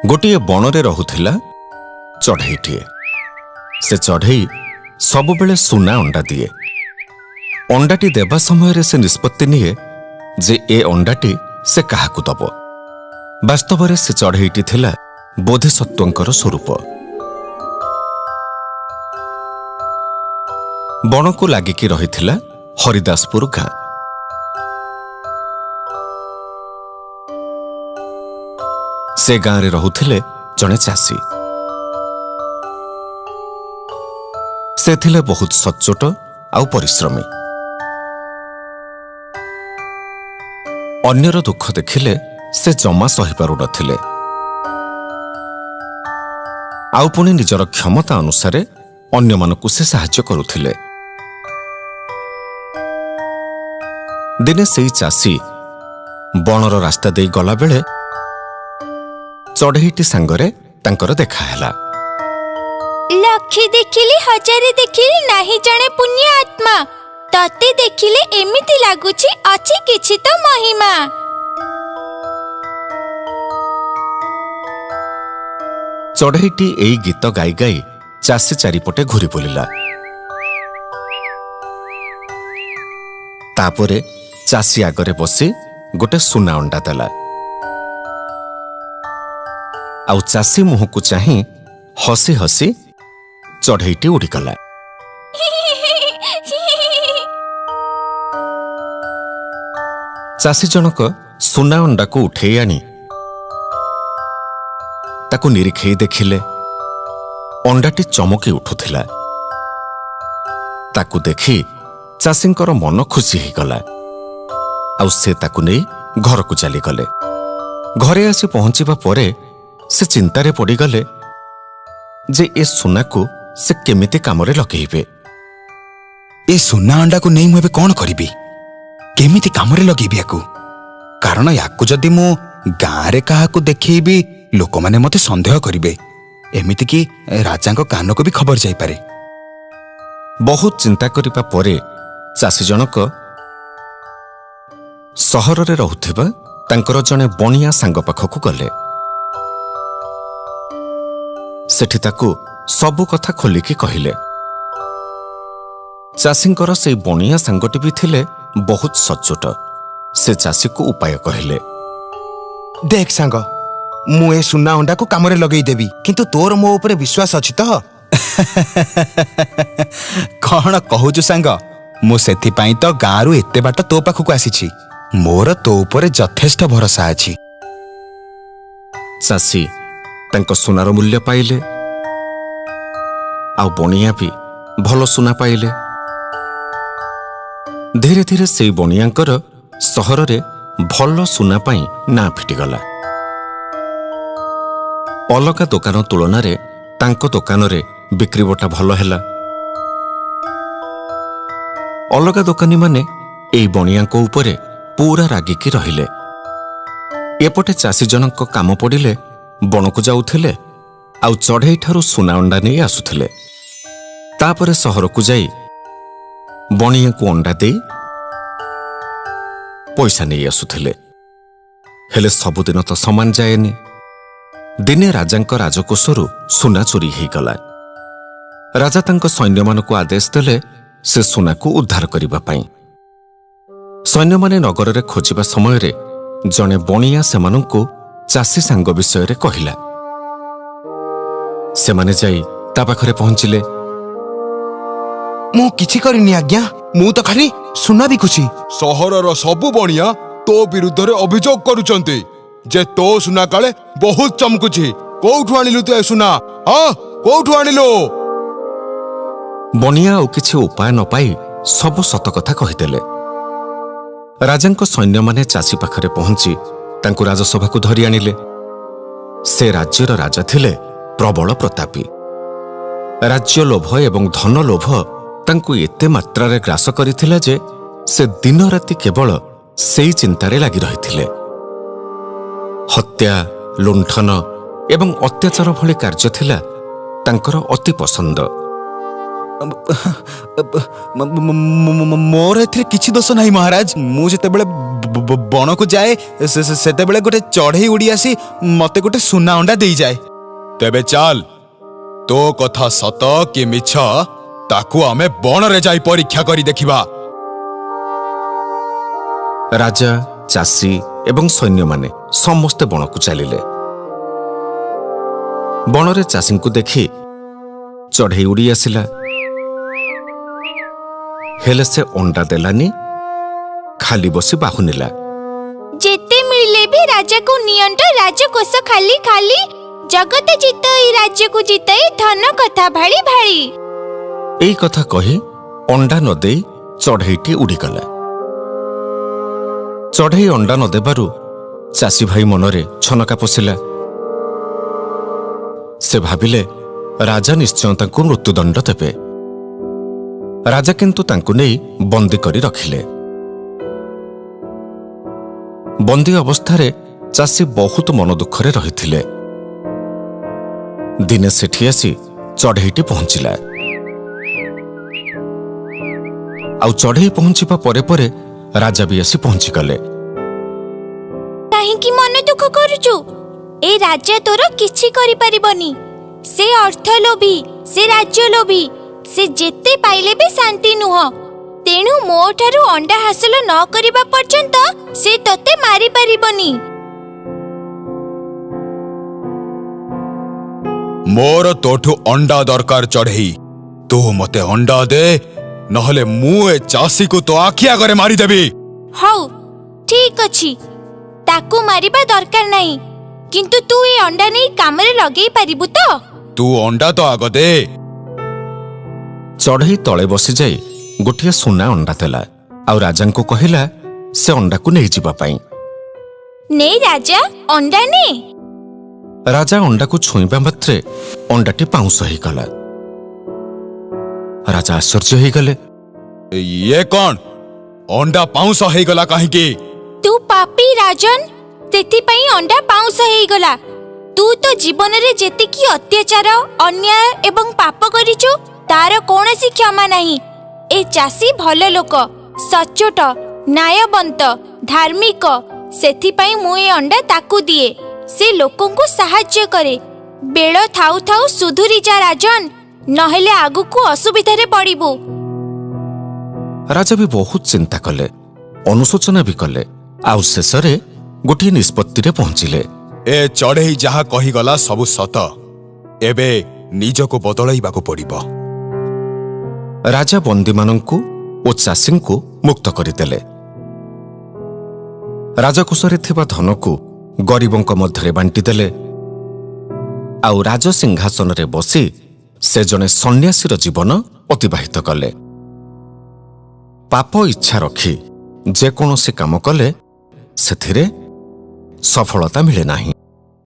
गोटे बणरे रहुथिला चढ़ईटीए। से चढ़ई सबुबेले सुना अंडा दिए। अंडाटी देवा समय से निष्पत्ति निए जे ए अंडाटी से काहाकू दब। वास्तव में से चढ़ईटी थिला बोधिसत्वंकर स्वरूप। बण को लागिकी रहिथिला हरिदासपुर गाँ। से गाँव रे रहुथिले जणे चाषी। से थिले बहुत सच्चोट आउ परिश्रमी। अन्यर दुख देखिले से जमा सही पारु नथिले। आउ पुणी निजर क्षमता अनुसारे अन्य मानकु से साहाय्य करुथिले। दिने सेई चाषी बणर रास्ता देई गला बेले चढ़ईटी सांगरे तांकर देखा हैला। लक्षी देखिले हजारे देखिले नाही जणे पुण्य आत्मा। तते देखिले एमिति लागुछि अछि किछि तो महिमा। चढ़ईटी एई गीत गाई गाई चाषी चारिपटे घुरी बुलिला। तापरे चाषी आगरे बसी गोटे सुना अंडा देला। आउ चाषी मुह को चाही हसी हसी चढ़ईटी उड़ीगला। चाषी जनक सुना अंडा को उठेई आनी ताकू निरीखेई देखिले अंडाटी चमकी उठुथिला। ताकू देखी चाषींकर मन खुशी ही गला। आउ से ताकू नहीं घर को चली गले। घरे आसी पहुंचीबा परे से चिंतारे पड़ीगले जे ए सुना को से केमिति कामरे लगेइबे। ए सुना अंडा को नहीं मुझे कौन करिबी, केमिति कामरे लगेइबी याकू। कारण याकू जदि मु गाँ रे काहाकू देखैबी लोक माने मते संदेह करिबे। एमिति कि राजा को कान को भी खबर जाई पारे। बहुत चिंता करिबा परे चाषी जनक सहर रे रहुथिबा तांकर जने बणिया सांग पाखकू गले। सेठी ताकू सबु कथा खोलिकी कहिले। चाषींकर से बणिया सांगटी भी थिले बहुत सच्चोट। से चाषी को उपाय कहले। देख सांग, मु ए सुना अंडा को कामरे लगेई देबी, किंतु तोर मो ऊपर विश्वास अछि तो? कौन कहूचु सांग, मु सेथि पई तो गाँरु एते बाट तो पाखकू आसीछि। मोर तो ऊपर यथेष्ट भरोसा अछि। चाषी तांको सुनार मूल्य पाइले। आउ बणिया भी भल सुना पाइले। धीरे धीरे से बणियांकर सहर रे भल सुना पाई ना फिटिगला। अलगा दुकान तुलन रे तांको दुकान रे बिक्री बटा भल हैला। अलगा दुकानी माने एई बणियांको उपरे पूरा रागिकी रहिले। एपटे चाषी जनक काम पड़िले बणकू जाउथिले आउ चढ़ई ठारू सुना अंडा नहीं आसुथिले। तापरे सहर को जाई बणिया को अंडा दे पैसा नहीं आसुथिले। हेले सबुदिन तो समान जाएनी। दिने राजांक राजकोषरु सुना चोरी ही गला। राजा तांको सैन्य मानकू आदेश देले से सुना को उद्धार करिबा पाई। सैन्य माने नगर रे खोजिबा समय रे जने बणिया सेमानंकू चाषी सांग विषय रे कहिला। से माने जाई ता पाखरे पहुंचिले। मु किछि करिनी आज्ञा, मु तो खाली सुना बिकुछि। सहरर सबु बणिया तो विरुद्ध रे अभियोग करूचंती जे तो सुना काले बहुत चमकुछि। कोठु आनिलु तो सुना? हां, कोठु आनिलु? बणिया और किछि उपाय न पाई सब सत कथा कहिदेले। राजांको सैन्य माने चाषी पाखरे पहुंची तांको राजसभा को धरि आनिले। से राज्यर राजा थिले प्रबल प्रतापी। राज्य लोभ एवं धन लोभ तांको एते मात्रा रे ग्रास करिथिला जे से दिन राति केवल सेई चिंतारे लागि रहिथिले। हत्या, लुंठन एवं अत्याचार भली कार्य थिला तांकर अति पसंद। ମୋର ଏଥିରେ କିଛି ଦୋଷ ନାହିଁ ମହାରାଜ। ମୁଁ ଯେତେବେଳେ ବଣକୁ ଯାଏ ସେତେବେଳେ ଗୋଟେ ଚଢ଼େଇ ଉଡ଼ି ଆସି ମତେ ଗୋଟେ ସୁନା ଅଣ୍ଡା ଦେଇଯାଏ। ତେବେ ଚାଲ, ତୋ କଥା ସତ କି ମିଛ ତାକୁ ଆମେ ବଣରେ ଯାଇ ପରୀକ୍ଷା କରି ଦେଖିବା। ରାଜା, ଚାଷୀ ଏବଂ ସୈନ୍ୟମାନେ ସମସ୍ତେ ବଣକୁ ଚାଲିଲେ। ବଣରେ ଚାଷୀଙ୍କୁ ଦେଖି ଚଢ଼େଇ ଉଡ଼ି ଆସିଲା, ହେଲେ ସେ ଅଣ୍ଡା ଦେଲାନି, ଖାଲି ବସି ବାହୁନିଲା। ଯେତେ ମିଳିଲେ ବି ରାଜାକୁ ନିଅଣ୍ଟ, ରାଜକୋଷ ଖାଲି ଖାଲି, ଜଗତ ଜିତାଇ ରାଜ୍ୟକୁ ଜିତାଇ, ଧନ କଥା ଭାଳି ଭାଳି। ଏଇ କଥା କହି ଅଣ୍ଡା ନ ଦେଇ ଚଢ଼େଇଟି ଉଡ଼ିଗଲା। ଚଢ଼େଇ ଅଣ୍ଡା ନ ଦେବାରୁ ଚାଷୀ ଭାଇ ମନରେ ଛନକା ପଶିଲା। ସେ ଭାବିଲେ ରାଜା ନିଶ୍ଚୟ ତାଙ୍କୁ ମୃତ୍ୟୁଦଣ୍ଡ ଦେବେ। ରାଜା କିନ୍ତୁ ତାଙ୍କୁ ନେଇ ବନ୍ଦୀ କରି ରଖିଲେ। ବନ୍ଦୀ ଅବସ୍ଥାରେ ଚାଷୀ ବହୁତ ମନ ଦୁଃଖରେ ରହିଥିଲେ। ଦିନେ ସେଠି ଆସି ଚଢ଼େଇଟି ପହଞ୍ଚିଲା। ଆଉ ଚଢ଼େଇ ପହଞ୍ଚିବା ପରେ ପରେ ରାଜା ବି ଆସି ପହଞ୍ଚିଗଲେ। କାହିଁକି ମନ ଦୁଃଖ କରୁଛୁ? ଏ ରାଜା ତୋର କିଛି କରିପାରିବନି। ସେ ଅର୍ଥ ଲୋଭୀ, ସେ ରାଜ୍ୟ ଲୋଭୀ, ସେ ଯେତେ ପାଇଲେ ବି ଶାନ୍ତି ନୁହଁ। ତେଣୁ ମୋ ଠାରୁ ଅଣ୍ଡା ହାସଲ ନ କରିବା ପର୍ଯ୍ୟନ୍ତ ସେ ତୋତେ ମାରିପାରିବନି। ମୋର ତୋଠୁ ଅଣ୍ଡା ଦରକାର ଚଢ଼େଇ। ତୁ ମତେ ଅଣ୍ଡା ଦେ, ନହେଲେ ମୁଁ ଏ ଚାଷୀକୁ ତୋ ଆଖି ଆଗରେ ମାରିଦେବି। ହଉ, ଠିକ ଅଛି, ତାକୁ ମାରିବା ଦରକାର ନାହିଁ। କିନ୍ତୁ ତୁ ଏ ଅଣ୍ଡା ନେଇ କାମରେ ଲଗେଇ ପାରିବୁ ତ? ତୁ ଅଣ୍ଡା ତ ଆଗ ଦେ। ଚଢ଼େଇ ତଳେ ବସିଯାଇ ଗୋଟିଏ ସୁନା ଅଣ୍ଡା ଦେଲା, ଆଉ ରାଜାଙ୍କୁ କହିଲା ସେ ଅଣ୍ଡାକୁ ନେଇଯିବା ପାଇଁ। ନେ ରାଜା, ଅଣ୍ଡା ନେ। ରାଜା ଅଣ୍ଡାକୁ ଛୁଇଁବା ମାତ୍ରେ ଅଣ୍ଡାଟି ପାଉଁଶ ହେଇଗଲା। ରାଜା ଆଶ୍ଚର୍ଯ୍ୟ ହେଇଗଲେ। ଇଏ କଣ? ଅଣ୍ଡା ପାଉଁଶ ହେଇଗଲା କାହିଁକି? ତୁ ପାପୀ ରାଜନ, ସେଥିପାଇଁ ଅଣ୍ଡା ପାଉଁଶ ହେଇଗଲା। ତୁ ତ ଜୀବନରେ ଯେତିକି ଅତ୍ୟାଚାର, ଅନ୍ୟାୟ ଏବଂ ପାପ କରିଛୁ ତାର କୌଣସି କ୍ଷମା ନାହିଁ। ଏ ଚାଷୀ ଭଲ ଲୋକ, ସଚ୍ଚୋଟ, ନ୍ୟାୟବନ୍ତ, ଧାର୍ମିକ। ସେଥିପାଇଁ ମୁଁ ଏ ଅଣ୍ଡା ତାକୁ ଦିଏ। ସେ ଲୋକଙ୍କୁ ସାହାଯ୍ୟ କରେ। ବେଳ ଥାଉ ଥାଉ ସୁଧୁରି ଯା ରାଜନ, ନହେଲେ ଆଗକୁ ଅସୁବିଧାରେ ପଡ଼ିବୁ। ରାଜା ବି ବହୁତ ଚିନ୍ତା କଲେ, ଅନୁଶୋଚନା ବି କଲେ, ଆଉ ଶେଷରେ ଗୋଟିଏ ନିଷ୍ପତ୍ତିରେ ପହଞ୍ଚିଲେ। ଏ ଚଢ଼େଇ ଯାହା କହିଗଲା ସବୁ ସତ। ଏବେ ନିଜକୁ ବଦଳାଇବାକୁ ପଡ଼ିବ। ରାଜା ବନ୍ଦୀମାନଙ୍କୁ ଓ ଚାଷୀଙ୍କୁ ମୁକ୍ତ କରିଦେଲେ। ରାଜକୋଷରେ ଥିବା ଧନକୁ ଗରିବଙ୍କ ମଧ୍ୟରେ ବାଣ୍ଟିଦେଲେ, ଆଉ ରାଜସିଂହାସନରେ ବସି ସେ ଜଣେ ସନ୍ନ୍ୟାସୀର ଜୀବନ ଅତିବାହିତ କଲେ। ପାପ ଇଚ୍ଛା ରଖି ଯେକୌଣସି କାମ କଲେ ସେଥିରେ ସଫଳତା ମିଳେ ନାହିଁ।